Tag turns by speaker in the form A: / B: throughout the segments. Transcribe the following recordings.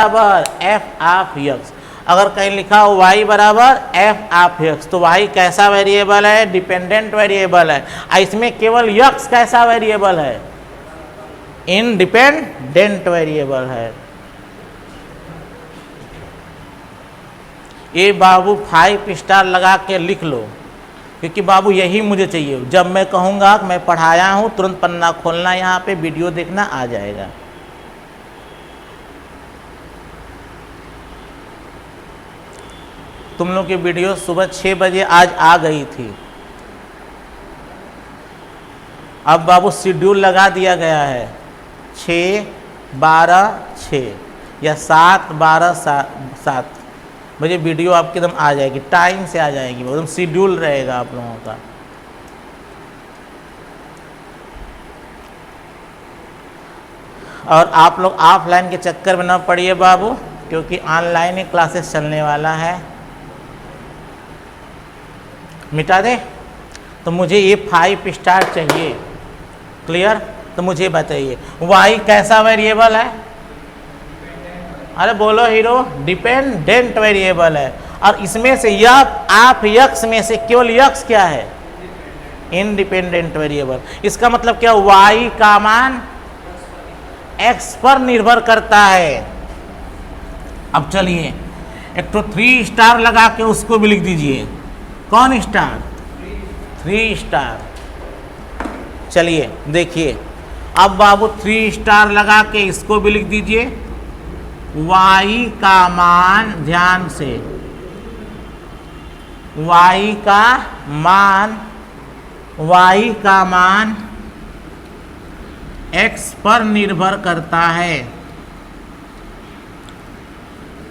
A: बराबर F of x. अगर कहीं लिखा हो y बराबर एफ ऑफ एक्स तो y कैसा वेरिएबल है? डिपेंडेंट वेरिएबल है। इसमें केवल x कैसा वेरिएबल है? इंडिपेंडेंट वेरिएबल है। ये बाबू 5 स्टार लगा के लिख लो, क्योंकि बाबू यही मुझे चाहिए। जब मैं कहूँगा कि मैं पढ़ाया हूँ तुरंत पन्ना खोलना, यहाँ पे वीडियो देखना आ जाएगा। तुम लोग की वीडियो सुबह 6 बजे आज आ गई थी। अब बाबू शेड्यूल लगा दिया गया है 6-12-6 या 7-12-7 बजे वीडियो आपकी एकदम आ जाएगी, टाइम से आ जाएगी, एकदम शेड्यूल रहेगा आप लोगों का। और आप लोग ऑफलाइन के चक्कर में न पड़िए बाबू, क्योंकि ऑनलाइन ही क्लासेस चलने वाला है। मिटा दे तो मुझे ये 5 स्टार चाहिए। क्लियर? तो मुझे बताइए y कैसा वेरिएबल है? अरे बोलो हीरो, डिपेंडेंट वेरिएबल है। और इसमें से आप x में से केवल x क्या है? Independent variable. इसका मतलब क्या? y का मान x पर निर्भर करता है। अब चलिए एक तो 3 स्टार लगा के उसको भी लिख दीजिए। कौन स्टार? 3 स्टार। चलिए देखिए, अब बाबू 3 स्टार लगा के इसको भी लिख दीजिए। y का मान, ध्यान से, y का मान x पर निर्भर करता है।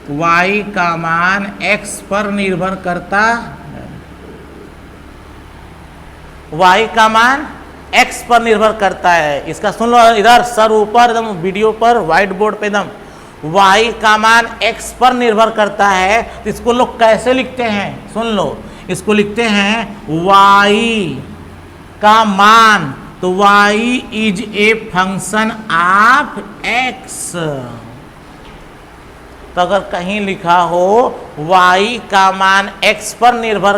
A: y का मान x पर निर्भर करता है। y का मान x पर निर्भर करता है। इसका सुन लो, इधर सर ऊपर एकदम वीडियो पर व्हाइट बोर्ड पे एकदम, y का मान x पर निर्भर करता है। तो इसको लोग कैसे लिखते हैं? सुन लो, इसको लिखते हैं y का मान, तो y is a function of x। तो अगर कहीं लिखा हो y का मान x पर निर्भर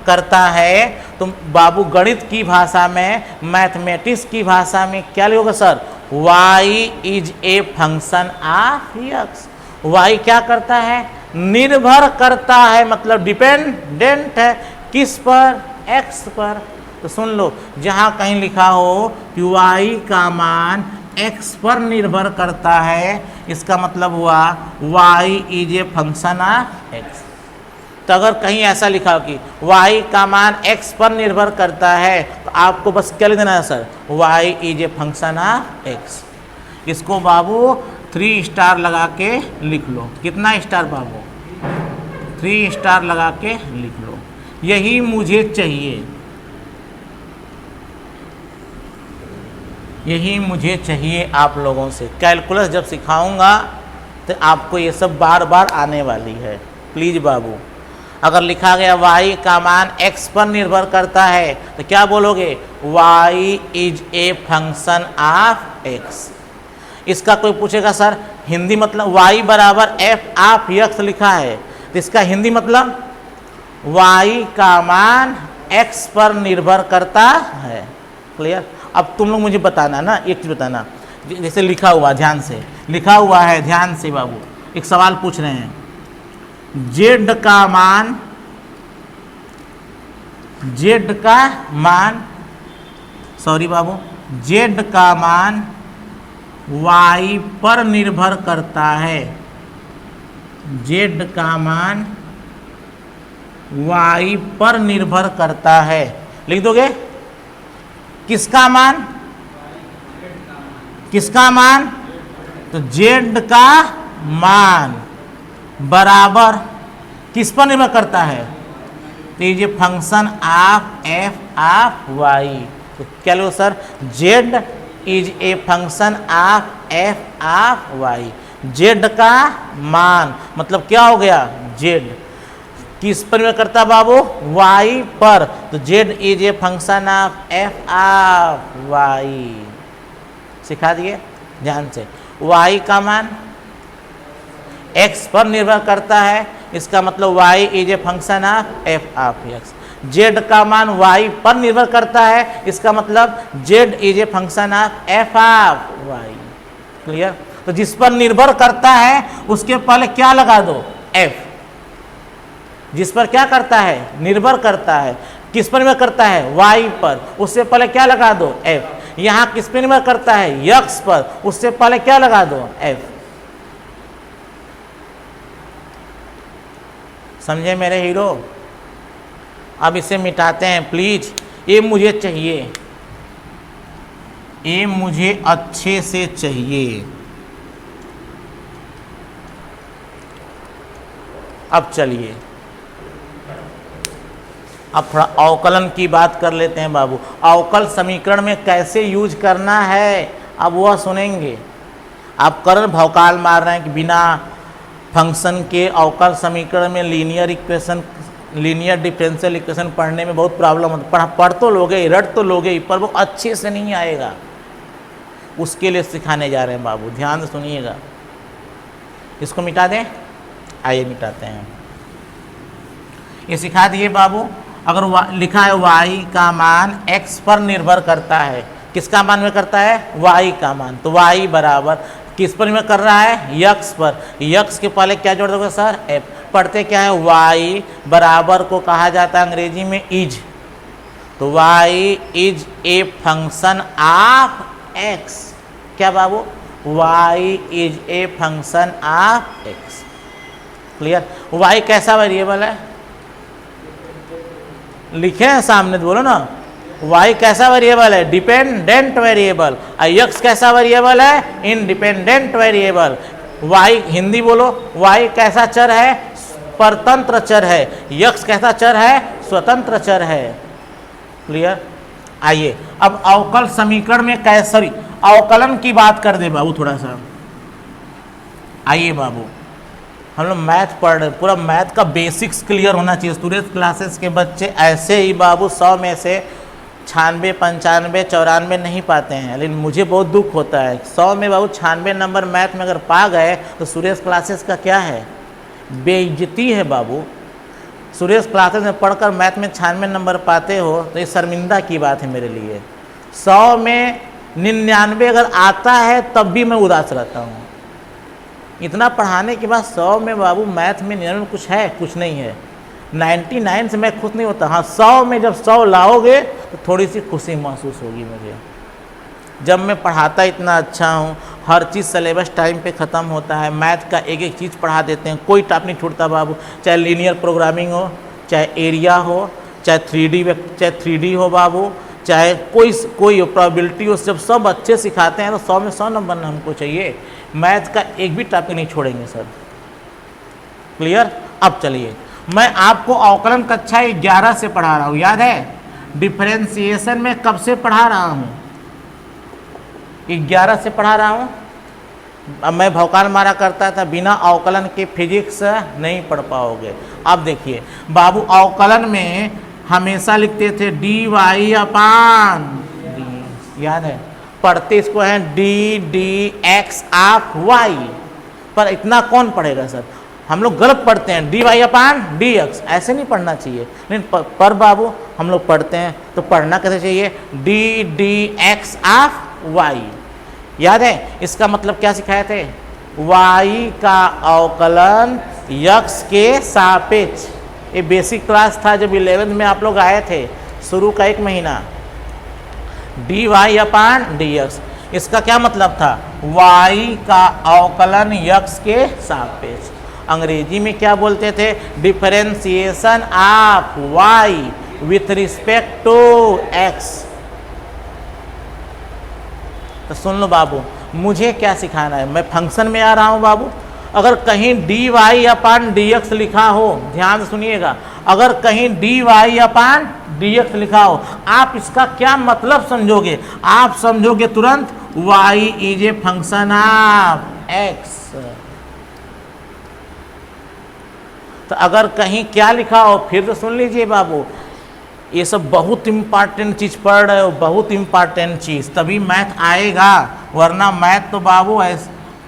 A: करता है तो बाबू गणित की भाषा में, मैथमेटिक्स की भाषा में क्या लिखोगे sir? y is a function of x। y क्या करता है? निर्भर करता है, मतलब डिपेंडेंट है। किस पर? x पर। तो सुन लो, जहाँ कहीं लिखा हो कि y का मान x पर निर्भर करता है, इसका मतलब हुआ y is a function of x। तो अगर कहीं ऐसा लिखा हो कि y का मान x पर निर्भर करता है, तो आपको बस क्या लिख देना है sir? y is a function of x। इसको बाबू 3 स्टार लगा के लिख लो। कितना स्टार बाबू? 3 स्टार लगा के लिख लो। यही मुझे चाहिए, यही मुझे चाहिए आप लोगों से। कैलकुलस जब सिखाऊंगा तो आपको ये सब बार बार आने वाली है। प्लीज़ बाबू, अगर लिखा गया y का मान x पर निर्भर करता है तो क्या बोलोगे? y is a function of x। इसका कोई पूछेगा सर हिंदी मतलब y बराबर f ऑफ x लिखा है, तो इसका हिंदी मतलब y का मान x पर निर्भर करता है। क्लियर? अब तुम लोग मुझे बताना ना, एक चीज़ बताना, जैसे लिखा हुआ, ध्यान से लिखा हुआ है, ध्यान से बाबू एक सवाल पूछ रहे हैं। z का मान सॉरी बाबू, z का मान y पर निर्भर करता है। z का मान y पर निर्भर करता है। लिख दोगे? किसका मान? किसका मान? तो z का मान बराबर किस पर निर्भर करता है? तो ये function of f of y। तो क्या लो sir? z is a function of f of y। z का मान मतलब क्या हो गया? z किस पर निर्भर करता बाबू? y पर। तो z is a function of f of y। सिखा दिए ध्यान से। y का मान x पर निर्भर करता है, इसका मतलब y is a function of f of x। z का मान y पर निर्भर करता है, इसका मतलब z is a function of f of y। Clear? तो जिस पर निर्भर करता है उसके पहले क्या लगा दो? f। जिस पर क्या करता है? निर्भर करता है। किस पर निर्भर करता है? y पर, उससे पहले क्या लगा दो? f। यहां किस पर निर्भर करता है? x पर, उससे पहले क्या लगा दो? f। समझे मेरे हीरो? अब इसे मिटाते हैं प्लीज। ये मुझे चाहिए, ये मुझे अच्छे से चाहिए। अब चलिए, अब थोड़ा अवकलन की बात कर लेते हैं बाबू। अवकल समीकरण में कैसे यूज करना है अब वह सुनेंगे। आप करण भौकाल मार रहे हैं कि बिना फंक्शन के अवकल समीकरण में linear equation, linear differential equation पढ़ने में बहुत प्रॉब्लम होता है। पढ़ तो लोगे, रट तो लोगे, पर वो अच्छे से नहीं आएगा। उसके लिए सिखाने जा रहे हैं बाबू, ध्यान से सुनिएगा। इसको मिटा दें, आइए मिटाते हैं। ये सिखा दिए बाबू। अगर लिखा है y का मान x पर निर्भर करता है, किसका मान में करता है? y का मान। तो y बराबर किस पर निर्भर कर रहा है? x पर। x के पहले क्या जोड़ दोगे सर? f। पढ़ते क्या है? y बराबर को कहा जाता है अंग्रेजी में इज। तो y is a function of x। क्या बाबू? y is a function of x। Clear? y कैसा वेरिएबल है? लिखे हैं सामने तो बोलो ना। y कैसा वेरिएबल है? Dependent variable. x कैसा वेरिएबल है? Independent variable. y हिंदी बोलो, y कैसा चर है? परतंत्र चर है। x कैसा चर है? स्वतंत्र चर है। क्लियर? आइए अब अवकल समीकरण में कैसे अवकलन की बात कर दे बाबू थोड़ा सा। आइए बाबू, हम लोग मैथ पढ़ रहे, पूरा मैथ का बेसिक्स क्लियर होना चाहिए। स्टूडेंट क्लासेस के बच्चे ऐसे ही बाबू 100 में से 96, 95, 94 नहीं पाते हैं, लेकिन मुझे बहुत दुख होता है। 100 में बाबू 96 नंबर मैथ में अगर पा गए तो सुरेश क्लासेस का क्या है? बेइज्जती है बाबू। सुरेश क्लासेस में पढ़कर मैथ में 96 नंबर पाते हो तो ये शर्मिंदा की बात है मेरे लिए। 100 में 99 अगर आता है तब भी मैं उदास रहता हूँ। इतना पढ़ाने के बाद 100 में बाबू मैथ में 99 कुछ है? कुछ नहीं है। 99 से मैं खुश नहीं होता। हाँ, 100 में जब 100 लाओगे तो थोड़ी सी खुशी महसूस होगी मुझे। जब मैं पढ़ाता इतना अच्छा हूँ, हर चीज़ सिलेबस टाइम पे ख़त्म होता है, मैथ का एक एक चीज़ पढ़ा देते हैं, कोई टॉप नहीं छूटता बाबू। चाहे लीनियर प्रोग्रामिंग हो, चाहे एरिया हो, चाहे 3D हो बाबू, चाहे कोई प्रोबेबिलिटी हो, जब सब अच्छे सिखाते हैं तो 100 में 100 नंबर हमको चाहिए। मैथ का एक भी टॉपिक नहीं छोड़ेंगे सर। क्लियर? अब चलिए, मैं आपको अवकलन कक्षा 11 से पढ़ा रहा हूँ, याद है? डिफरेंशिएशन में कब से पढ़ा रहा हूँ? 11 से पढ़ा रहा हूँ। अब मैं भौकाल मारा करता था, बिना अवकलन के फिजिक्स नहीं पढ़ पाओगे। अब देखिए बाबू, अवकलन में हमेशा लिखते थे dy अपान डी, याद है? पढ़ते इसको है dx ऑफ y, पर इतना कौन पढ़ेगा सर? हम लोग गलत पढ़ते हैं, dy अपान dx। ऐसे नहीं पढ़ना चाहिए। लेकिन पर बाबू हम लोग पढ़ते हैं तो पढ़ना कैसे चाहिए? dx of y। याद है? इसका मतलब क्या सिखाए थे? y का अवकलन x के सापेक्ष। ये बेसिक क्लास था जब 11th में आप लोग आए थे, शुरू का 1 महीना। dy अपान dx, इसका क्या मतलब था? y का अवकलन x के सापेक्ष। अंग्रेजी में क्या बोलते थे? Differentiation of y with respect to x। तो सुन लो बाबू, मुझे क्या सिखाना है? मैं फंक्शन में आ रहा हूँ बाबू। अगर कहीं dy अपान dx लिखा हो, ध्यान से सुनिएगा, अगर कहीं dy अपान dx लिखा हो, आप इसका क्या मतलब समझोगे? आप समझोगे तुरंत y is a function of x। तो अगर कहीं क्या लिखा हो, फिर तो सुन लीजिए बाबू, ये सब बहुत इम्पॉर्टेंट चीज़ पढ़ रहे हो, बहुत इम्पॉर्टेंट चीज़, तभी मैथ आएगा, वरना मैथ तो बाबू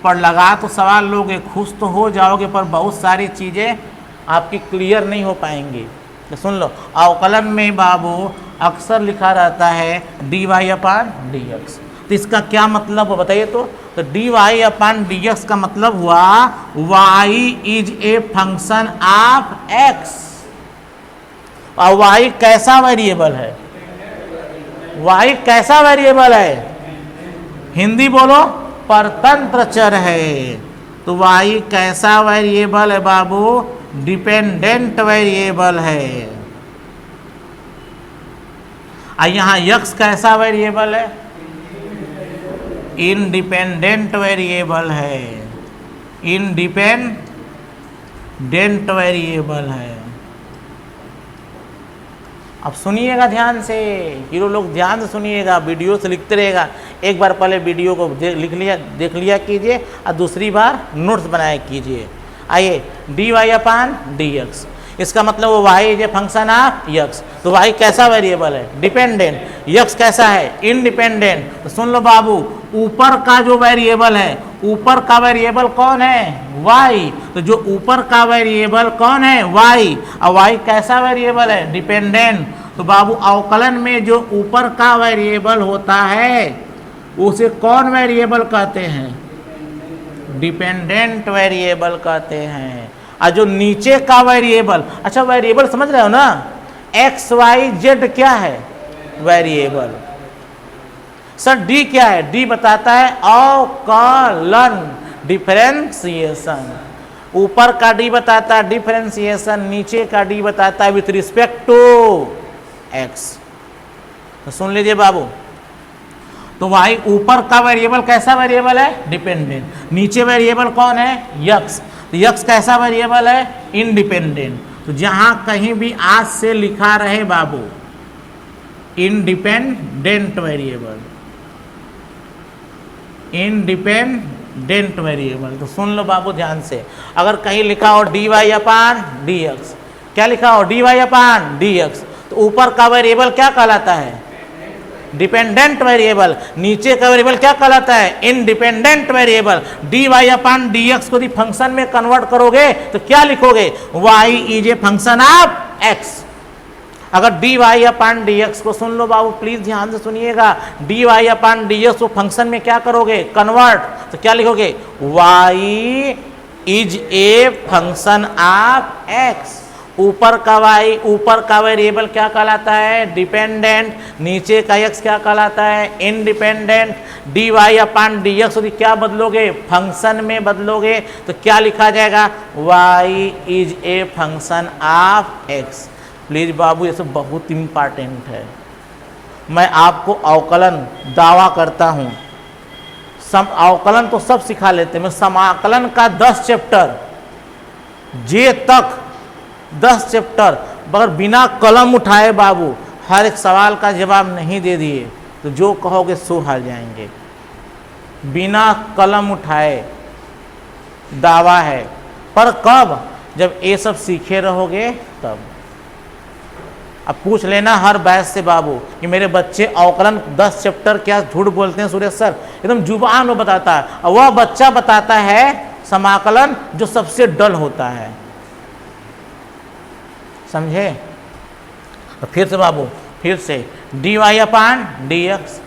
A: पर लगा तो सवाल लोगे, खुश तो हो जाओगे, पर बहुत सारी चीज़ें आपकी क्लियर नहीं हो पाएंगी। तो सुन लो, अवकलन में बाबू अक्सर लिखा रहता है dy अपान dx। तो इसका क्या मतलब हो बताइए तो dy अपान dx का मतलब हुआ y is a function of x। और y कैसा वेरिएबल है? y कैसा वेरिएबल है? हिंदी बोलो, परतंत्र चर है। तो y कैसा वेरिएबल है बाबू? डिपेंडेंट वेरिएबल है। और यहाँ x कैसा वेरिएबल है? इंडिपेंडेंट वेरिएबल है। इंडिपेंडेंट वेरिएबल है। अब सुनिएगा ध्यान से, हीरो लोग ध्यान से सुनिएगा, वीडियो से लिखते रहेगा। एक बार पहले वीडियो को देख लिया कीजिए और दूसरी बार नोट्स बनाया कीजिए। आइए, dy अपान dx, इसका मतलब वो y is a function of x। तो y कैसा वेरिएबल है? डिपेंडेंट। x कैसा है? इंडिपेंडेंट। तो सुन लो बाबू, ऊपर का जो वेरिएबल है, ऊपर का वेरिएबल कौन है? y। तो जो ऊपर का वेरिएबल कौन है? y। और y कैसा वेरिएबल है? डिपेंडेंट। तो बाबू अवकलन में जो ऊपर का वेरिएबल होता है उसे कौन वेरिएबल कहते हैं? डिपेंडेंट वेरिएबल कहते हैं। और जो नीचे का वेरिएबल, अच्छा वेरिएबल समझ रहे हो ना, एक्स वाई जेड क्या है? वेरिएबल। सर डी क्या है? डी बताता है अवकलन, डिफरेंशिएशन। ऊपर का डी बताता है डिफरेंशिएशन, नीचे का डी बताता है विथ रिस्पेक्ट टू एक्स। तो सुन लीजिए बाबू, तो y ऊपर का वेरिएबल कैसा वेरिएबल है? डिपेंडेंट। नीचे वेरिएबल कौन है? x। तो x कैसा वेरिएबल है? इंडिपेंडेंट। तो जहां कहीं भी आज से लिखा रहे बाबू इंडिपेंडेंट वेरिएबल, इंडिपेंडेंट वेरिएबल, तो सुन लो बाबू ध्यान से, अगर कहीं लिखा हो dy अपान dx, क्या लिखा हो? dy अपान dx, तो ऊपर का वेरिएबल क्या कहलाता है? Dependent variable. नीचे का वेरिएबल क्या कहलाता है? Independent variable. dy अपान dx को यदि फंक्शन में कन्वर्ट करोगे तो क्या लिखोगे? y is a function of x। अगर dy अपान dx को, सुन लो बाबू प्लीज ध्यान से सुनिएगा, dy अपान dx को फंक्शन में क्या करोगे? कन्वर्ट। तो क्या लिखोगे? y is a function of x। ऊपर का y, ऊपर का वेरिएबल क्या कहलाता है? डिपेंडेंट। नीचे का x क्या कहलाता है? इंडिपेंडेंट। dy अपान dx यदि क्या बदलोगे? फंक्शन में बदलोगे तो क्या लिखा जाएगा? y is a function of x। Please बाबू ये सब बहुत इंपॉर्टेंट है। मैं आपको अवकलन दावा करता हूँ, अवकलन तो सब सिखा लेते हैं, मैं समाकलन का 10 चैप्टर जे तक 10 चैप्टर मगर बिना कलम उठाए बाबू हर एक सवाल का जवाब नहीं दे दिए तो जो कहोगे सो हार जाएंगे। बिना कलम उठाए दावा है, पर कब? जब ये सब सीखे रहोगे तब। अब पूछ लेना हर बैच से बाबू कि मेरे बच्चे अवकलन 10 चैप्टर क्या झूठ बोलते हैं सुरेश सर? एकदम जुबान में बताता है, और वह बच्चा बताता है समाकलन जो सबसे डल होता है। समझे? तो फिर से बाबू, फिर से dy अपान dx,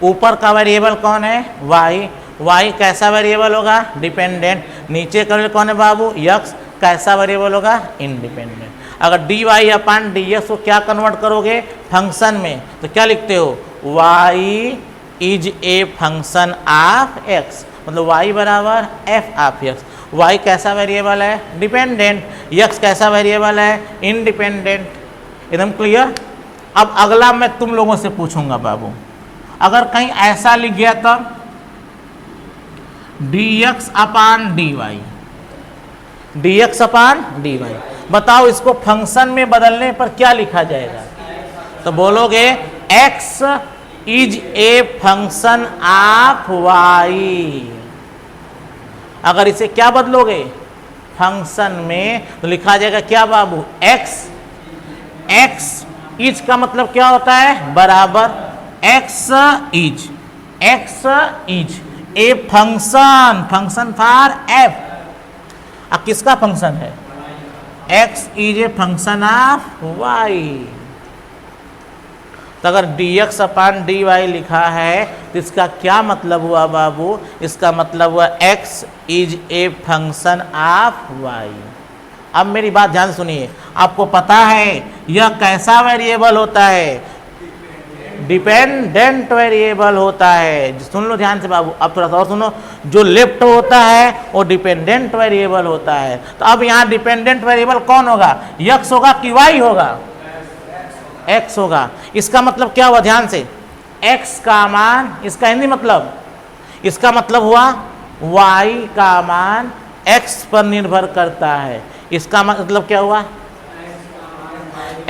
A: ऊपर का वेरिएबल कौन है? y। y कैसा वेरिएबल होगा? डिपेंडेंट। नीचे का वेरिएबल कौन है बाबू? x। कैसा वेरिएबल होगा? इंडिपेंडेंट। अगर dy अपान dx को क्या कन्वर्ट करोगे? फंक्शन में, तो क्या लिखते हो? y is a function of x, मतलब y बराबर f ऑफ x। y कैसा वेरिएबल है? डिपेंडेंट। x कैसा वेरिएबल है? इंडिपेंडेंट। एकदम क्लियर। अब अगला मैं तुम लोगों से पूछूंगा बाबू, अगर कहीं ऐसा लिख गया तब dx अपान dy, dx अपान dy, बताओ इसको फंक्शन में बदलने पर क्या लिखा जाएगा? तो बोलोगे x is a function of y। अगर इसे क्या बदलोगे? फंक्शन में, तो लिखा जाएगा क्या बाबू? x। x इज का मतलब क्या होता है? बराबर x is a function, function for F. अब किसका फंक्शन है? X is a function of Y. तो अगर dx अपान dy लिखा है तो इसका क्या मतलब हुआ बाबू? इसका मतलब हुआ x is a function of y। अब मेरी बात ध्यान सुनिए, आपको पता है यह कैसा वेरिएबल होता है? डिपेंडेंट वेरिएबल होता है। सुन लो ध्यान से बाबू, अब थोड़ा सा और सुनो। जो लेफ्ट होता है वो डिपेंडेंट वेरिएबल होता है। तो अब यहाँ डिपेंडेंट वेरिएबल कौन होगा? x होगा कि y होगा? x होगा। इसका मतलब क्या हुआ? ध्यान से, x का मान, इसका हिंदी मतलब, इसका मतलब हुआ y का मान x पर निर्भर करता है। इसका मतलब क्या हुआ?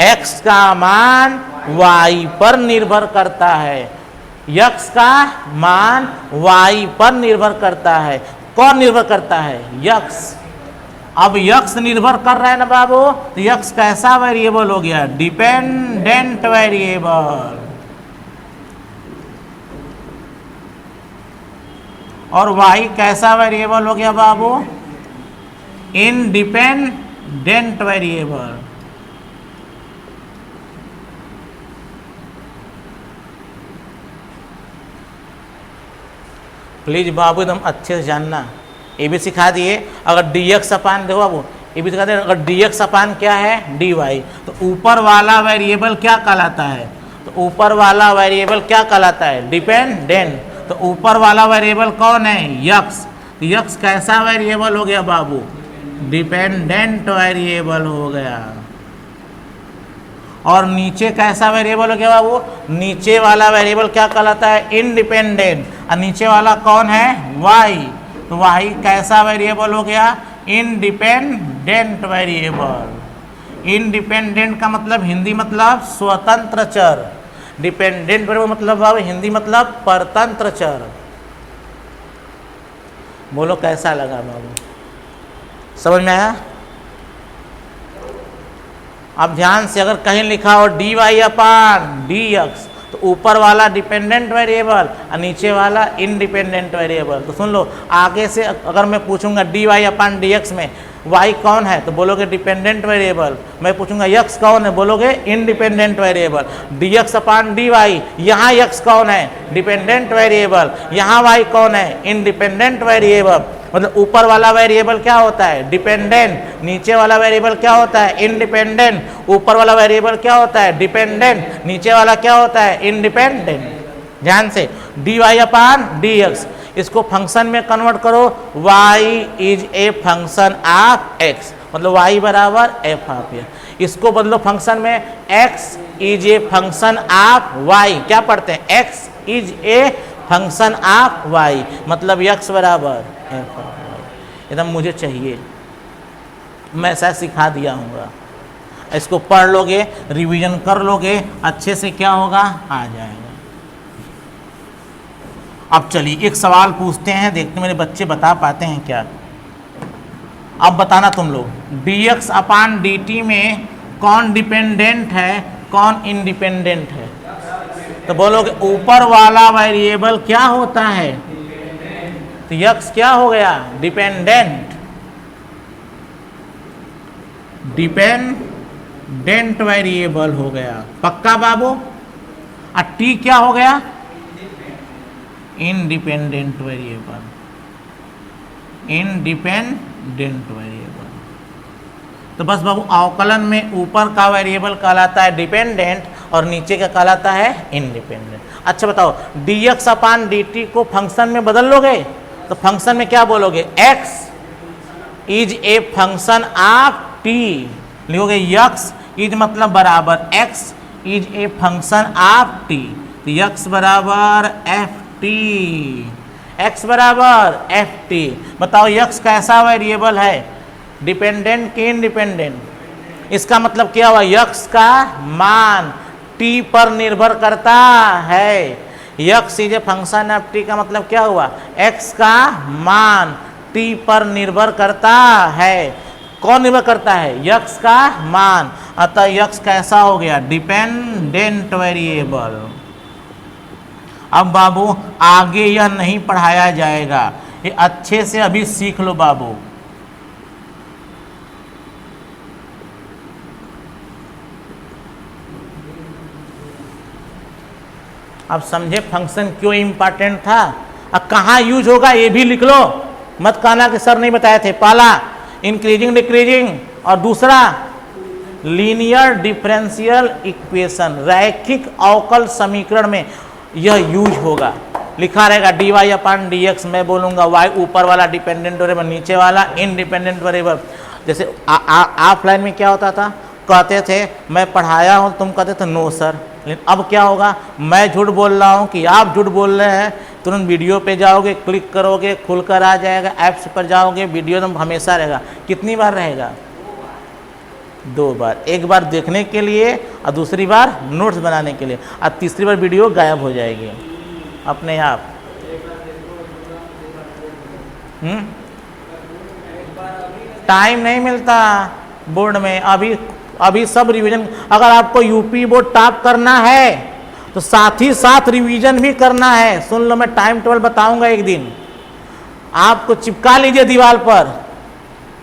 A: x का मान y पर निर्भर करता है। x का मान y पर निर्भर करता है। कौन निर्भर करता है? x। अब x निर्भर कर रहा है ना बाबू, तो x कैसा वेरिएबल हो गया? Dependent variable. और y कैसा वेरिएबल हो गया बाबू? Independent variable. प्लीज बाबू एकदम अच्छे से जानना। ये भी सिखा दिए। अगर dx अपान, देखो बाबू ये भी सिखा दिए, अगर dx अपान क्या है? dy। तो ऊपर वाला वेरिएबल क्या कहलाता है? तो ऊपर वाला वेरिएबल क्या कहलाता है? डिपेंडेंट। तो ऊपर वाला वेरिएबल कौन है? x। तो x कैसा वेरिएबल हो गया बाबू? डिपेंडेंट वेरिएबल हो गया। और नीचे कैसा वेरिएबल हो गया बाबू? नीचे वाला वेरिएबल क्या कहलाता है? इंडिपेंडेंट। और नीचे वाला कौन है? y। तो y कैसा वेरिएबल हो गया? Independent variable. इंडिपेंडेंट का मतलब हिंदी मतलब स्वतंत्र चर। डिपेंडेंट वेरिएबल मतलब बाबू हिंदी मतलब परतंत्र चर। बोलो कैसा लगा बाबू? समझ में आया? अब ध्यान से, अगर कहीं लिखा हो dy अपान dx तो ऊपर वाला डिपेंडेंट वेरिएबल और नीचे वाला इंडिपेंडेंट वेरिएबल। तो सुन लो, आगे से अगर मैं पूछूंगा dy अपान dx में y कौन है? तो बोलोगे डिपेंडेंट वेरिएबल। मैं पूछूंगा x कौन है? बोलोगे इंडिपेंडेंट वेरिएबल। dx अपान dy, यहाँ x कौन है? Dependent variable. यहाँ y कौन है? Independent variable. मतलब ऊपर वाला वेरिएबल क्या होता है? डिपेंडेंट। नीचे वाला वेरिएबल क्या होता है? इंडिपेंडेंट। ऊपर वाला वेरिएबल क्या होता है? डिपेंडेंट। नीचे वाला क्या होता है? इंडिपेंडेंट। ध्यान से, dy अपान dx, इसको फंक्शन में कन्वर्ट करो। y is a function of x, मतलब y बराबर f ऑफ x। इसको बदलो फंक्शन में, x is a function of y। क्या पढ़ते हैं? x is a function of y, मतलब x बराबर f ऑफ y। एकदम मुझे चाहिए, मैं ऐसा सिखा दिया हूँगा। इसको पढ़ लोगे, रिवीजन कर लोगे, अच्छे से क्या होगा? आ जाएगा। अब चलिए एक सवाल पूछते हैं, देखते मेरे बच्चे बता पाते हैं क्या। अब बताना तुम लोग, dx अपान dt में कौन डिपेंडेंट है, कौन इंडिपेंडेंट है? तो बोलोगे ऊपर वाला वेरिएबल क्या होता है? तो x क्या हो गया? डिपेंडेंट। डिपेंडेंट वेरिएबल हो गया, पक्का बाबू। और t क्या हो गया? Independent variable. Independent variable. तो बस बाबू अवकलन में ऊपर का वेरिएबल कहलाता है डिपेंडेंट और नीचे का कहलाता है इंडिपेंडेंट। अच्छा बताओ, dx अपान dt को फंक्शन में बदल लोगे तो फंक्शन में क्या बोलोगे? x is a function of t। लिखोगे x इज मतलब बराबर x is a function of t। तो x बराबर ft। x बराबर ft। बताओ x कैसा वेरिएबल है? डिपेंडेंट कि इंडिपेंडेंट? इसका मतलब क्या हुआ? x का मान t पर निर्भर करता है। x is a function of t का मतलब क्या हुआ? x का मान t पर निर्भर करता है। कौन निर्भर करता है? x का मान। अतः x कैसा हो गया? Dependent variable. अब बाबू आगे यह नहीं पढ़ाया जाएगा, ये अच्छे से अभी सीख लो बाबू। अब समझे फंक्शन क्यों इंपॉर्टेंट था। अब कहाँ यूज होगा ये भी लिख लो, मत कहना कि सर नहीं बताए थे। पहला इंक्रीजिंग डिक्रीजिंग, और दूसरा लीनियर डिफरेंशियल इक्वेशन, रैखिक अवकल समीकरण में यह यूज होगा। लिखा रहेगा dy अपन dx, मैं बोलूँगा y ऊपर वाला डिपेंडेंट वेरिएबल, नीचे वाला इनडिपेंडेंट वेरिएबल। जैसे ऑफलाइन में क्या होता था, कहते थे मैं पढ़ाया हूँ, तुम कहते थे नो सर। लेकिन अब क्या होगा, मैं झूठ बोल रहा हूँ कि आप झूठ बोल रहे हैं, तुरंत वीडियो पे जाओगे, क्लिक करोगे, खुलकर आ जाएगा, ऐप्स पर जाओगे, वीडियो तो हमेशा रहेगा। कितनी बार रहेगा? 2 बार, एक बार देखने के लिए और दूसरी बार नोट्स बनाने के लिए, और तीसरी बार वीडियो गायब हो जाएगी अपने आप। टाइम नहीं मिलता बोर्ड में, अभी सब रिवीजन। अगर आपको यूपी बोर्ड टॉप करना है तो साथ ही साथ रिवीजन भी करना है। सुन लो, मैं टाइम टेबल बताऊंगा एक दिन, आपको चिपका लीजिए दीवार पर,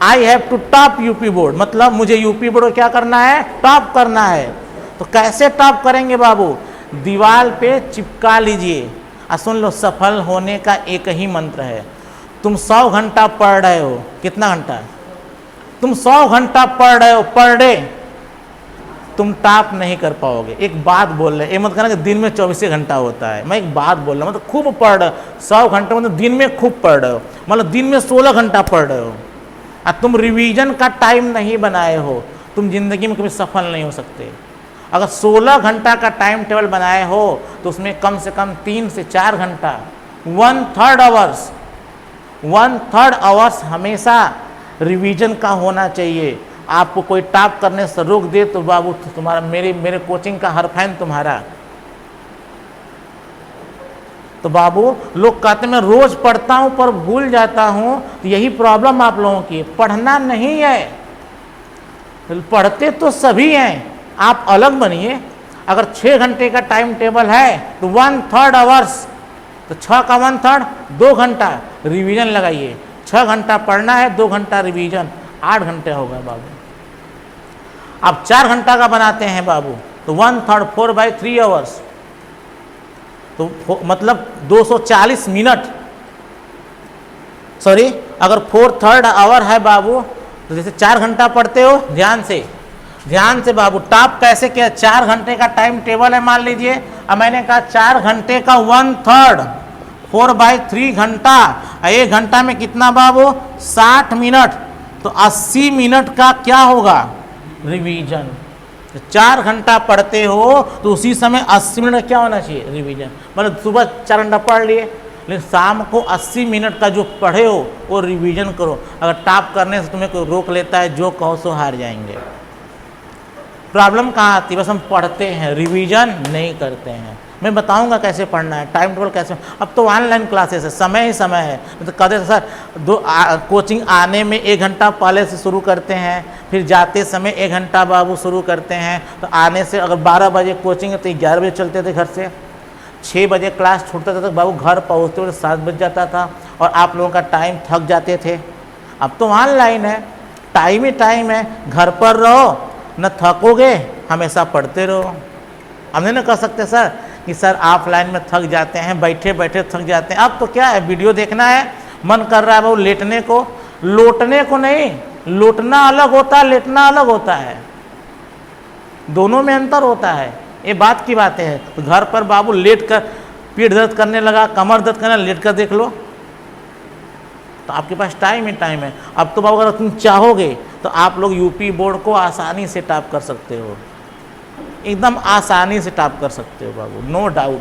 A: I have to top UP board, मतलब मुझे यूपी बोर्ड को क्या करना है, टॉप करना है। तो कैसे टॉप करेंगे बाबू, दीवार पे चिपका लीजिए। और सुन लो, सफल होने का एक ही मंत्र है, तुम 100 घंटा पढ़ रहे हो, कितना घंटा, तुम 100 घंटा पढ़ रहे हो पर डे, तुम टॉप नहीं कर पाओगे। एक बात बोल रहे, ये मत कहना कि दिन में 24 घंटा होता है, मैं एक बात बोल रहा हूँ, मतलब खूब पढ़ रहे हो 100 घंटे, मतलब दिन में खूब पढ़ रहे हो, मतलब दिन में 16 घंटा पढ़ रहे हो, और तुम रिवीजन का टाइम नहीं बनाए हो, तुम जिंदगी में कभी सफल नहीं हो सकते। अगर 16 घंटा का टाइम टेबल बनाए हो तो उसमें कम से कम 3 से 4 घंटा, 1/3 आवर्स हमेशा रिवीजन का होना चाहिए। आपको कोई टॉप करने से रोक दे तो बाबू तुम्हारा, मेरे कोचिंग का हर फैन तुम्हारा। तो बाबू लोग कहते मैं रोज पढ़ता हूं पर भूल जाता हूं, तो यही प्रॉब्लम आप लोगों की, पढ़ना नहीं है। पढ़ते तो सभी हैं, आप अलग बनिए। अगर 6 घंटे का टाइम टेबल है तो 1/3 आवर्स, तो 6 का 1/3 2 घंटा रिवीजन लगाइए। 6 घंटा पढ़ना है, 2 घंटा रिवीजन, 8 घंटे हो गए बाबू। आप 4 घंटा का बनाते हैं बाबू, तो 1/3 4/3 आवर्स, तो मतलब 240 मिनट, सॉरी, अगर 4/3 आवर है बाबू, तो जैसे 4 घंटा पढ़ते हो, ध्यान से बाबू, टॉप कैसे किया, 4 घंटे का टाइम टेबल है मान लीजिए, अब मैंने कहा 4 घंटे का 1/3 4/3 घंटा, 1 घंटा में कितना बाबू, 60 मिनट, तो 80 मिनट का क्या होगा, रिवीजन। 4 घंटा पढ़ते हो तो उसी समय 80 मिनट क्या होना चाहिए, रिवीजन। मतलब सुबह 4 घंटा पढ़ लिए, लेकिन शाम को 80 मिनट का जो पढ़े हो वो रिवीजन करो। अगर टॉप करने से तुम्हें कोई रोक लेता है, जो कहो सो हार जाएंगे। प्रॉब्लम कहाँ आती है, बस हम पढ़ते हैं, रिवीजन नहीं करते हैं। मैं बताऊंगा कैसे पढ़ना है, टाइम टेबल कैसे। अब तो ऑनलाइन क्लासेस है, समय ही समय है। तो कहते हैं सर कोचिंग आने में 1 घंटा पहले से शुरू करते हैं, फिर जाते समय 1 घंटा बाबू शुरू करते हैं। तो आने से अगर 12 बजे कोचिंग है तो 11 बजे चलते थे घर से, 6 बजे क्लास छूटता था तो बाबू घर पहुँचते हुए 7 बज जाता था, और आप लोगों का टाइम थक जाते थे। अब तो ऑनलाइन है, टाइम ही टाइम है, घर पर रहो, न थकोगे, हमेशा पढ़ते रहो। हम नहीं ना कह सकते सर कि सर ऑफलाइन में थक जाते हैं, बैठे बैठे थक जाते हैं। अब तो क्या है, वीडियो देखना है, मन कर रहा है बाबू लेटने को, लोटने को नहीं। लोटना अलग होता है, लेटना अलग होता है, दोनों में अंतर होता है, ये बात की बातें हैं। तो घर पर बाबू लेट कर पीठ दर्द करने लगा, कमर दर्द करने, लेट कर देख लो, तो आपके पास टाइम ही टाइम है। अब तो बाबू अगर तुम चाहोगे तो आप लोग यूपी बोर्ड को आसानी से टॉप कर सकते हो, एकदम आसानी से टॉप कर सकते हो बाबू, नो डाउट।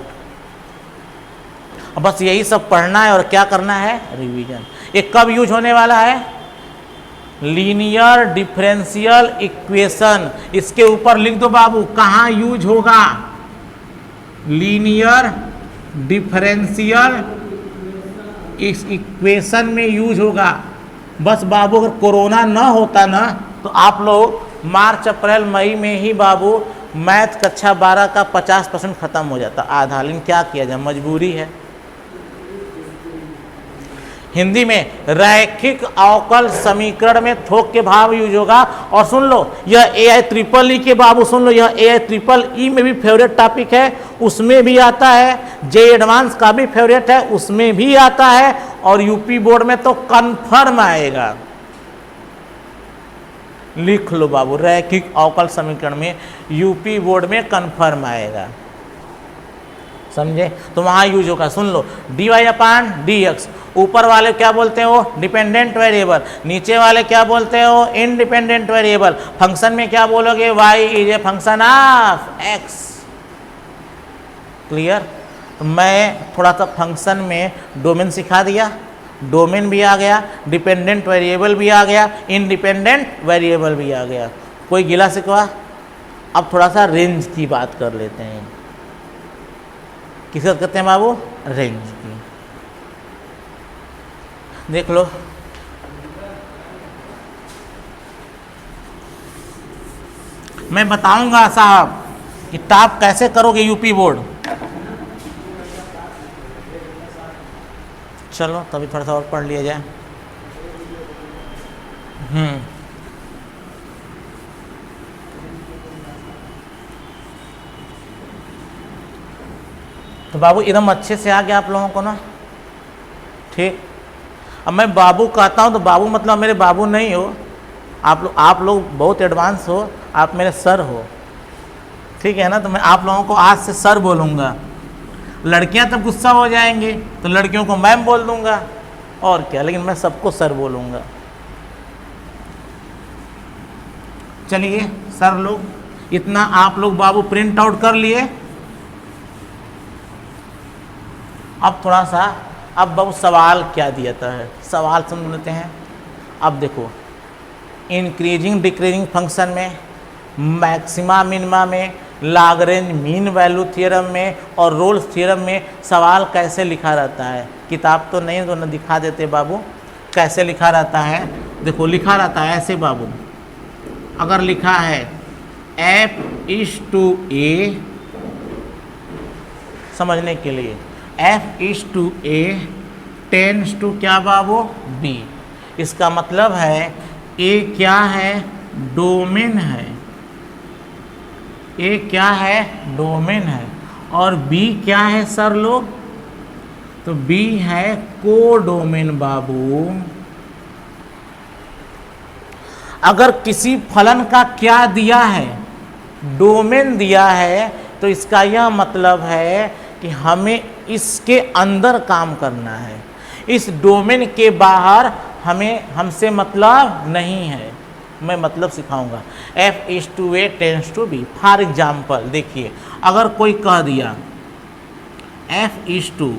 A: बस यही सब पढ़ना है और क्या करना है, रिवीजन। ये कब यूज होने वाला है, लीनियर डिफरेंशियल इक्वेशन, इसके ऊपर लिख दो बाबू कहाँ यूज होगा, लीनियर डिफरेंशियल इस इक्वेशन में यूज होगा। बस बाबू अगर कोरोना ना होता ना तो आप लोग मार्च अप्रैल मई में ही बाबू मैथ कक्षा 12 का 50% खत्म हो जाता आधा, लेकिन क्या किया जाए, मजबूरी है। हिंदी में रैखिक अवकल समीकरण में थोक के भाव यूज होगा। और सुन लो, यह AI के बाबू सुन लो, यह AI में भी फेवरेट टॉपिक है, उसमें भी आता है। जे एडवांस का भी फेवरेट है, उसमें भी आता है। और यूपी बोर्ड में तो कन्फर्म आएगा। लिख लो बाबू, रैखिक अवकल समीकरण में यूपी बोर्ड में कन्फर्म आएगा, समझे? तो वहां यूज होगा। सुन लो, dy/dx, ऊपर वाले क्या बोलते हो, डिपेंडेंट वेरिएबल, नीचे वाले क्या बोलते हो, इंडिपेंडेंट वेरिएबल। फंक्शन में क्या बोलोगे, y is a function of x। Clear? तो मैं थोड़ा सा फंक्शन में डोमेन सिखा दिया, डोमेन भी आ गया, डिपेंडेंट वेरिएबल भी आ गया, इंडिपेंडेंट वेरिएबल भी आ गया। कोई गिला शिकवा? अब थोड़ा सा रेंज की बात कर लेते हैं। किस बात करते हैं बाबू, रेंज की। देख लो, मैं बताऊंगा साहब कि टॉप कैसे करोगे यूपी बोर्ड। चलो तभी थोड़ा सा और पढ़ लिया जाए। तो बाबू एकदम अच्छे से आ गया आप लोगों को ना, ठीक। अब मैं बाबू कहता हूँ तो बाबू मतलब मेरे बाबू नहीं हो, आप लोग बहुत एडवांस हो, आप मेरे सर हो, ठीक है ना। तो मैं आप लोगों को आज से सर बोलूँगा। लड़कियां तब गुस्सा हो जाएंगी तो लड़कियों को मैम बोल दूंगा, और क्या, लेकिन मैं सबको सर बोलूँगा। चलिए सर लोग, इतना आप लोग बाबू प्रिंट आउट कर लिए। अब थोड़ा सा, अब बाबू सवाल क्या दिया था है, सवाल समझ लेते हैं। अब देखो, इंक्रीजिंग डिक्रीजिंग फंक्शन में, मैक्सिमा मिनिमा में, लाग्रेंज मीन वैल्यू थ्योरम में और रोल्स थ्योरम में सवाल कैसे लिखा रहता है। किताब तो नहीं तो न दिखा देते बाबू, कैसे लिखा रहता है। देखो लिखा रहता है ऐसे बाबू, अगर लिखा है F/A, समझने के लिए F/A टेंड्स टू क्या बाबू, B। इसका मतलब है A क्या है, डोमेन है, A क्या है, डोमेन है, और B क्या है सर लोग, तो B है कोडोमेन बाबू। अगर किसी फलन का क्या दिया है, डोमेन दिया है, तो इसका यह मतलब है कि हमें इसके अंदर काम करना है, इस डोमेन के बाहर हमसे मतलब नहीं है। मैं मतलब सिखाऊंगा। F/A tends to B। For example देखिए, अगर कोई कह दिया F/2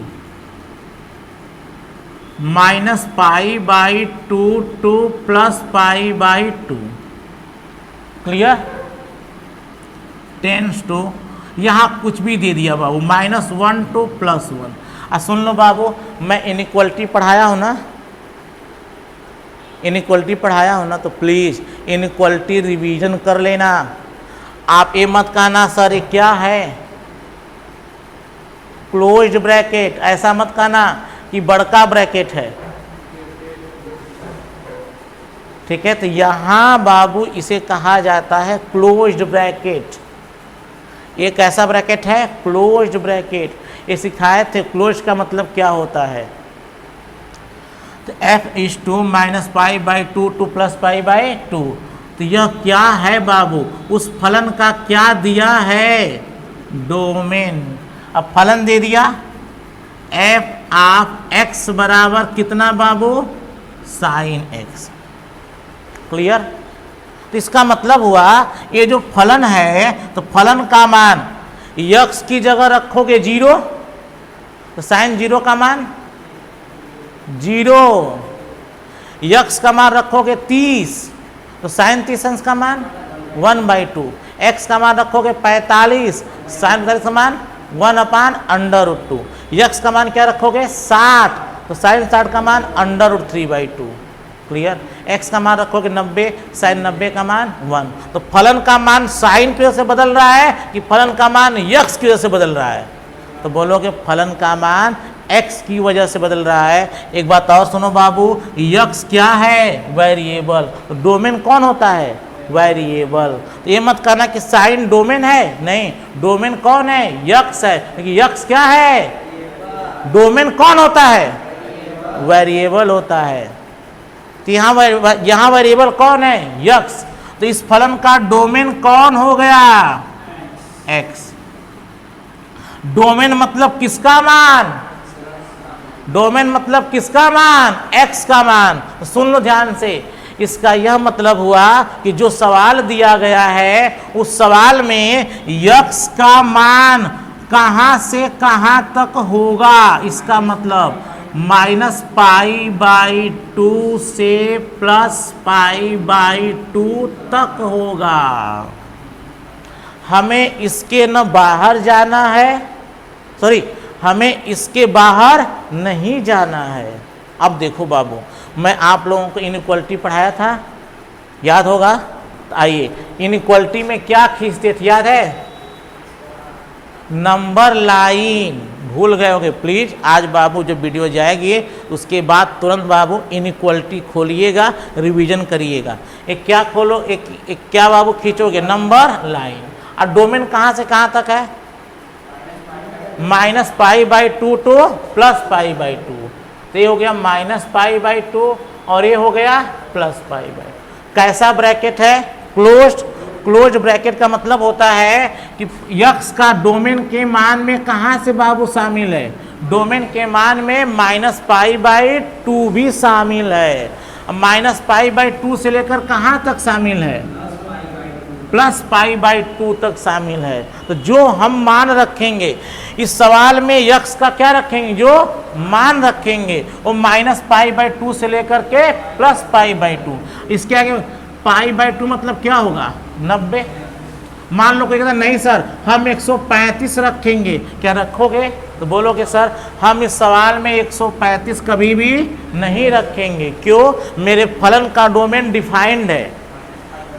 A: -π/2 to +π/2, clear, tends to, यहाँ कुछ भी दे दिया बाबू, -1 टू +1। सुन लो बाबू, मैं इनइक्वलिटी पढ़ाया हूँ ना, इनइक्वलिटी पढ़ाया हो ना, तो प्लीज़ इनइक्वलिटी रिवीजन कर लेना। आप ये मत कहना सर ये क्या है, क्लोज्ड ब्रैकेट, ऐसा मत कहना कि बड़का ब्रैकेट है, ठीक है। तो यहाँ बाबू इसे कहा जाता है क्लोज्ड ब्रैकेट। ये कैसा ब्रैकेट है, क्लोज्ड ब्रैकेट। ये सिखाए थे क्लोज्ड का मतलब क्या होता है। तो F/2 -π/2 टू +π/2, तो यह क्या है बाबू, उस फलन का क्या दिया है, डोमेन। अब फलन दे दिया f(x) बराबर कितना बाबू, sin x। क्लियर? तो इसका मतलब हुआ ये जो फलन है, तो फलन का मान x की जगह रखोगे 0, तो sin 0 का मान 0, x का मान रखोगे 30, तो sin 30 का मान 1/2, x का मान रखोगे 45, sin 45 का मान 1/√2, x का मान क्या रखोगे 60, तो sin 60 का मान √3/2। क्लियर। x का मान रखोगे 90, साइन 90 का मान 1। तो फलन का मान साइन की वजह से बदल रहा है कि फलन का मान यक्स की वजह से बदल रहा है? तो बोलोगे फलन का मान x की वजह से बदल रहा है। एक बात और सुनो बाबू, यक्स क्या है? वेरिएबल। तो डोमेन कौन होता है? वेरिएबल। तो ये मत कहना कि साइन डोमेन है, नहीं, डोमेन कौन है? यक्स है। क्योंकि यक्स क्या है? डोमेन कौन होता है? वेरिएबल होता है। तो यहाँ वेरिएबल कौन है? यक्स। तो इस फलन का डोमेन कौन हो गया? x। डोमेन मतलब किसका मान? डोमेन मतलब किसका मान? x का मान। तो सुन लो ध्यान से, इसका यह मतलब हुआ कि जो सवाल दिया गया है उस सवाल में x का मान कहां से कहां तक होगा, इसका मतलब -π/2 से +π/2 तक होगा। हमें इसके न बाहर जाना है, सॉरी, हमें इसके बाहर नहीं जाना है। अब देखो बाबू, मैं आप लोगों को इनइक्वालिटी पढ़ाया था, याद होगा? तो आइए, इनइक्वालिटी में क्या खींचते थे, याद है? Number line. भूल गए होगे प्लीज, आज बाबू जब वीडियो जाएगी उसके बाद तुरंत बाबू इनइक्वालिटी खोलिएगा, रिवीजन करिएगा। एक क्या खोलो, एक क्या बाबू खींचोगे? Number line. और डोमेन कहाँ से कहाँ तक है? -π/2 टू +π/2। तो ये हो गया -π/2 और ये हो गया +π/2। कैसा ब्रैकेट है? क्लोज्ड। क्लोज ब्रैकेट का मतलब होता है कि यक्स का डोमेन के मान में कहाँ से बाबू शामिल है? डोमेन के मान में -π/2 भी शामिल है। -π/2 से लेकर कहाँ तक शामिल है? +π/2 तक शामिल है। तो जो हम मान रखेंगे इस सवाल में यक्स का क्या रखेंगे? जो मान रखेंगे वो -π/2 से लेकर के +π/2। इसके आगे π/2 मतलब क्या होगा? 90। मान लो कोई कहता नहीं सर हम 135 रखेंगे, क्या रखोगे? तो बोलोगे सर हम इस सवाल में 135 कभी भी नहीं रखेंगे। क्यों? मेरे फलन का डोमेन डिफाइंड है।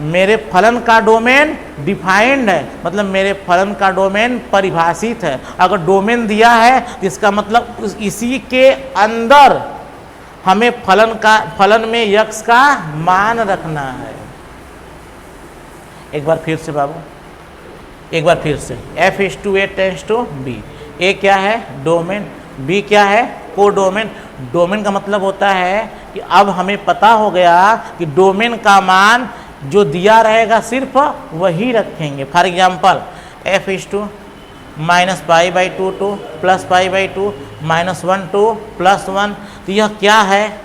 A: मेरे फलन का डोमेन डिफाइंड है, मतलब मेरे फलन का डोमेन परिभाषित है। अगर डोमेन दिया है तो इसका मतलब इसी के अंदर हमें फलन में यक्स का मान रखना है। एक बार फिर से बाबू, एक बार फिर से, f/a tends to b। a क्या है? डोमेन। b क्या है? कोडोमेन। डोमेन का मतलब होता है कि अब हमें पता हो गया कि डोमेन का मान जो दिया रहेगा सिर्फ वही रखेंगे। For example f/-π/2 to +π/2 -1 to +1। तो यह क्या है?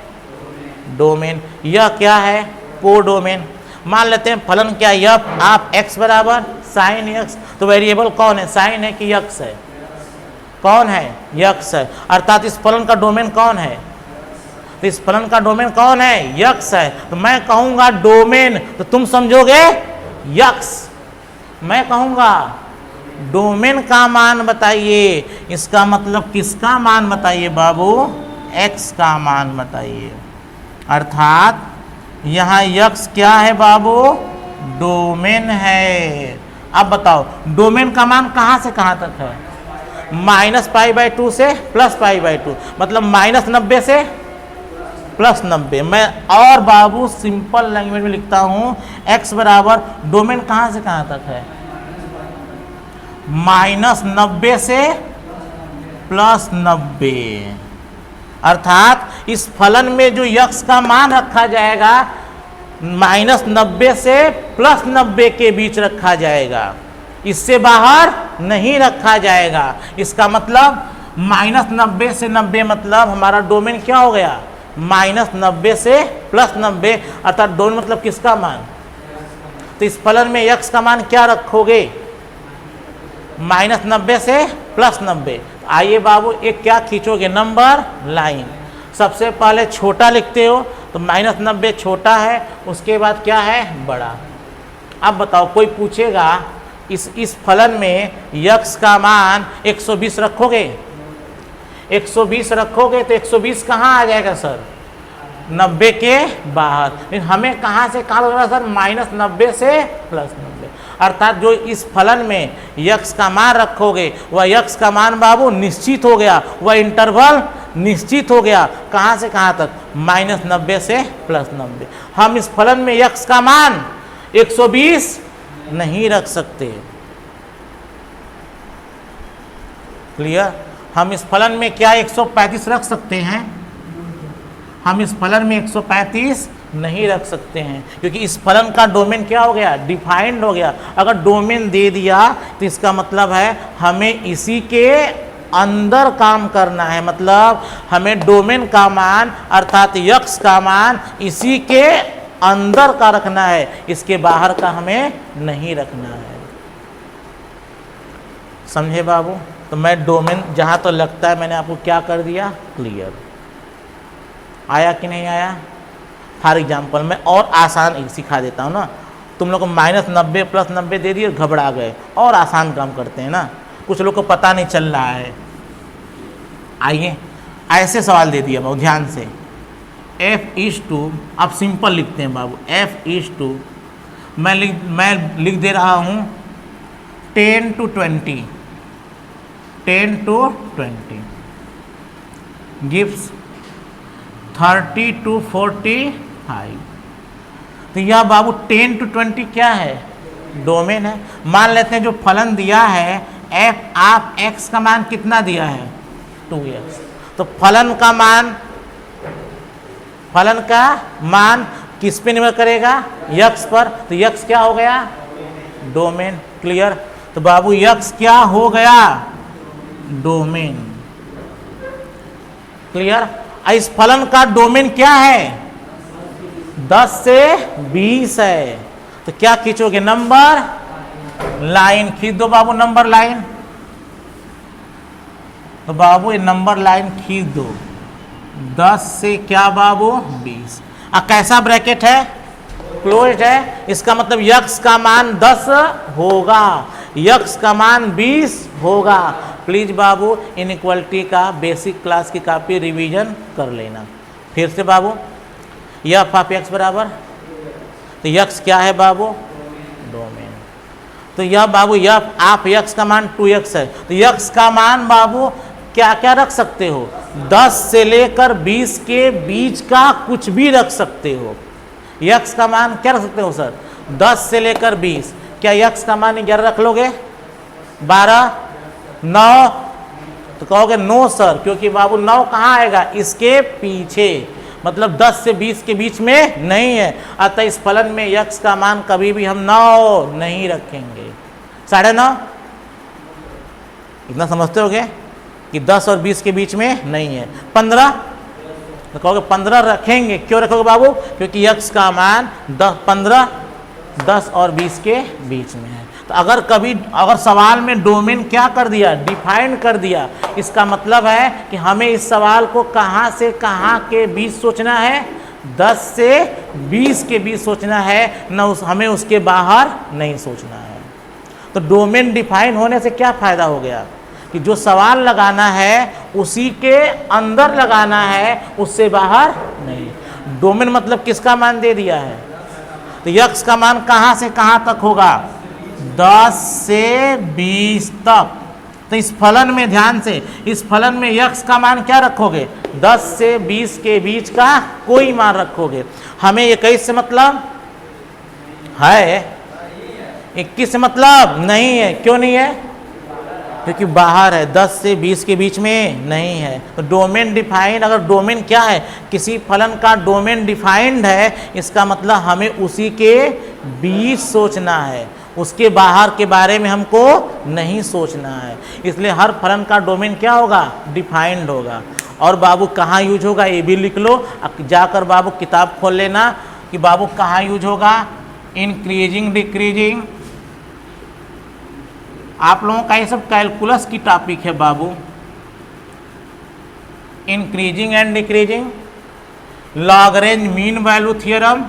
A: डोमेन। यह क्या है? कोडोमेन। मान लेते हैं फलन क्या है? आप x बराबर साइन x। तो वेरिएबल कौन है? साइन है कि यक्स है? कौन है? यक्स है। अर्थात इस फलन का डोमेन कौन है? तो इस फलन का डोमेन कौन है? यक्स है। तो मैं कहूंगा डोमेन, तो तुम समझोगे यक्स। मैं कहूंगा डोमेन का मान बताइए, इसका मतलब किसका मान बताइए बाबू? x का मान बताइए। अर्थात यहाँ यक्स क्या है बाबू? डोमेन है। अब बताओ डोमेन का मान कहाँ से कहाँ तक है? -π/2 से +π/2, मतलब -90 से +90। मैं और बाबू सिंपल लैंग्वेज में लिखता हूँ, x बराबर डोमेन कहाँ से कहाँ तक है? -90 से +90। अर्थात इस फलन में जो यक्स का मान रखा जाएगा -90 से +90 के बीच रखा जाएगा, इससे बाहर नहीं रखा जाएगा। इसका मतलब -90 से 90 मतलब हमारा डोमेन क्या हो गया? -90 से +90। अर्थात डोमेन मतलब किसका मान? तो इस फलन में यक्स का मान क्या रखोगे? -90 से +90। आइए बाबू एक क्या खींचोगे? Number line. सबसे पहले छोटा लिखते हो तो -90 छोटा है, उसके बाद क्या है? बड़ा। अब बताओ कोई पूछेगा इस फलन में यक्स का मान 120 रखोगे? 120 रखोगे तो 120 कहाँ आ जाएगा सर? 90 के बाहर। लेकिन हमें कहाँ से कहाँ लग रहा सर, -90 से +90। अर्थात जो इस फलन में यक्स का मान रखोगे वह यक्स का मान बाबू निश्चित हो गया, वह इंटरवल निश्चित हो गया। कहाँ से कहाँ तक, -90 से +90। हम इस फलन में यक्स का मान 120 नहीं रख सकते। क्लियर? हम इस फलन में क्या 135 रख सकते हैं? हम इस फलन में 135 नहीं रख सकते हैं, क्योंकि इस फलन का डोमेन क्या हो गया, डिफाइंड हो गया। अगर डोमेन दे दिया तो इसका मतलब है हमें इसी के अंदर काम करना है। मतलब हमें डोमेन का मान अर्थात यक्स का मान इसी के अंदर का रखना है, इसके बाहर का हमें नहीं रखना है। समझे बाबू? तो मैं डोमेन जहाँ तो लगता है मैंने आपको क्या कर दिया, क्लियर। आया कि नहीं आया? फॉर एग्जाम्पल मैं और आसान सिखा देता हूँ ना। तुम लोग को -90 +90 दे दिए, घबरा गए। और आसान काम करते हैं ना, कुछ लोग को पता नहीं चल रहा है। आइए ऐसे सवाल दे दिया बाबू, ध्यान से। f=, आप सिंपल लिखते हैं बाबू, f=, मैं लिख दे रहा हूँ 10 to 20 gives 30 to 45। तो यह बाबू 10 to 20 क्या है, डोमेन है। मान लेते हैं जो फलन दिया है f, आप x का मान कितना दिया है, 2x। तो फलन का मान किस पे निर्भर करेगा, यक्स पर। तो यक्स क्या हो गया, डोमेन। क्लियर? तो बाबू यक्स क्या हो गया, डोमेन। क्लियर? इस फलन का डोमेन क्या है, 10 से 20 है। तो क्या खींचोगे, नंबर लाइन खींच दो बाबू, नंबर लाइन। तो बाबू ये नंबर लाइन खींच दो, 10 से क्या बाबू 20। कैसा ब्रैकेट है, क्लोज्ड है। इसका मतलब यक्स का मान 10 होगा, यक्स का मान 20 होगा। प्लीज बाबू इनइक्वालिटी का बेसिक क्लास की कॉपी रिवीजन कर लेना। फिर से बाबू, एफ ऑफ एक्स बराबर, तो यक्स क्या है बाबू, डोमेन। तो यह बाबू एफ ऑफ एक्स का मान 2x है। तो यक्स का मान बाबू क्या क्या रख सकते हो, 10 से लेकर 20 के बीच का कुछ भी रख सकते हो। यक्स का मान क्या रख सकते हो सर, 10 से लेकर 20। क्या यक्स का मान 11 रख लोगे, 12, 9? तो कहोगे नो सर, क्योंकि बाबू 9 कहाँ आएगा, इसके पीछे। मतलब 10 से 20 के बीच में नहीं है। अतः इस फलन में यक्स का मान कभी भी हम 9 नहीं रखेंगे। 9.5 इतना समझते होगे कि 10 और 20 के बीच में नहीं है। 15 तो कहोगे 15 रखेंगे। क्यों रखोगे बाबू, क्योंकि यक्स का मान 15, 10 और 20 के बीच में है। तो अगर सवाल में डोमेन क्या कर दिया, डिफाइन कर दिया, इसका मतलब है कि हमें इस सवाल को कहाँ से कहाँ के बीच सोचना है, 10 से 20 के बीच सोचना है, हमें उसके बाहर नहीं सोचना है। तो डोमेन डिफाइन होने से क्या फायदा हो गया कि जो सवाल लगाना है उसी के अंदर लगाना है, उससे बाहर नहीं। डोमेन मतलब किसका मान दे दिया है, तो यक्स का मान कहाँ से कहाँ तक होगा, 10 से 20 तक। तो इस फलन में ध्यान से, इस फलन में यक्स का मान क्या रखोगे, 10 से 20 के बीच का कोई मान रखोगे। हमें 21 से मतलब है, 21 से मतलब नहीं है। क्यों नहीं है, क्योंकि बाहर है, 10 से 20 के बीच में नहीं है। तो डोमेन डिफाइंड, अगर डोमेन क्या है, किसी फलन का डोमेन डिफाइंड है, इसका मतलब हमें उसी के बीच सोचना है, उसके बाहर के बारे में हमको नहीं सोचना है। इसलिए हर फलन का डोमेन क्या होगा, डिफाइंड होगा। और बाबू कहाँ यूज होगा ये भी लिख लो, जाकर बाबू किताब खोल लेना कि बाबू कहाँ यूज होगा, इंक्रीजिंग डिक्रीजिंग। आप लोगों का ये सब कैलकुलस की टॉपिक है बाबू, increasing and decreasing, Lagrange mean value theorem,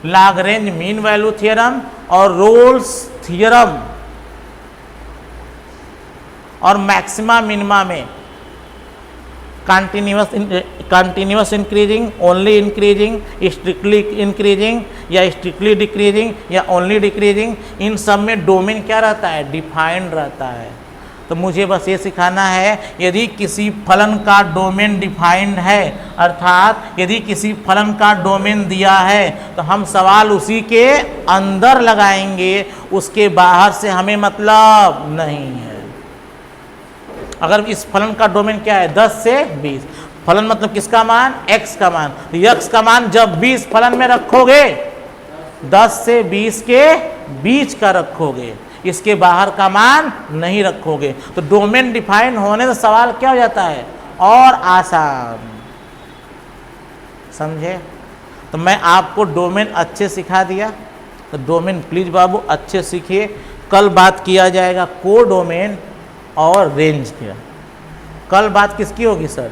A: Lagrange mean value theorem और रोल्स थ्योरम, और मैक्सिमा मिनिमा में continuous increasing, only increasing, strictly increasing या स्ट्रिक्टली डिक्रीजिंग या ओनली डिक्रीजिंग, इन सब में डोमेन क्या रहता है? डिफाइंड रहता है। तो मुझे बस ये सिखाना है, यदि किसी फलन का डोमेन डिफाइंड है, अर्थात यदि किसी फलन का डोमेन दिया है तो हम सवाल उसी के अंदर लगाएंगे, उसके बाहर से हमें मतलब नहीं है। अगर इस फलन का डोमेन क्या है? 10 से 20, फलन मतलब किसका मान? x का मान। तो x का मान जब 20 फलन में रखोगे, 10 से 20 के बीच का रखोगे, इसके बाहर का मान नहीं रखोगे। तो डोमेन डिफाइन होने से सवाल क्या हो जाता है? और आसान। समझे? तो मैं आपको डोमेन अच्छे सिखा दिया, तो डोमेन प्लीज बाबू अच्छे सीखिए। कल बात किया जाएगा को डोमेन और रेंज किया। कल बात किसकी होगी सर?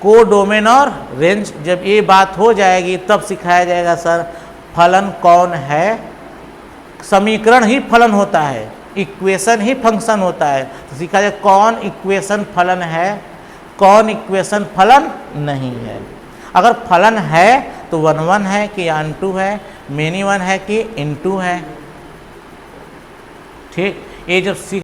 A: को डोमेन और रेंज। जब ये बात हो जाएगी तब सिखाया जाएगा सर फलन कौन है। समीकरण ही फलन होता है, इक्वेशन ही फंक्शन होता है। तो सीखा जाए कौन इक्वेशन फलन है, कौन इक्वेशन फलन नहीं है। अगर फलन है तो 1 1 है कि n2 है, मेनी 1 है कि n2 है। ठीक, ये जब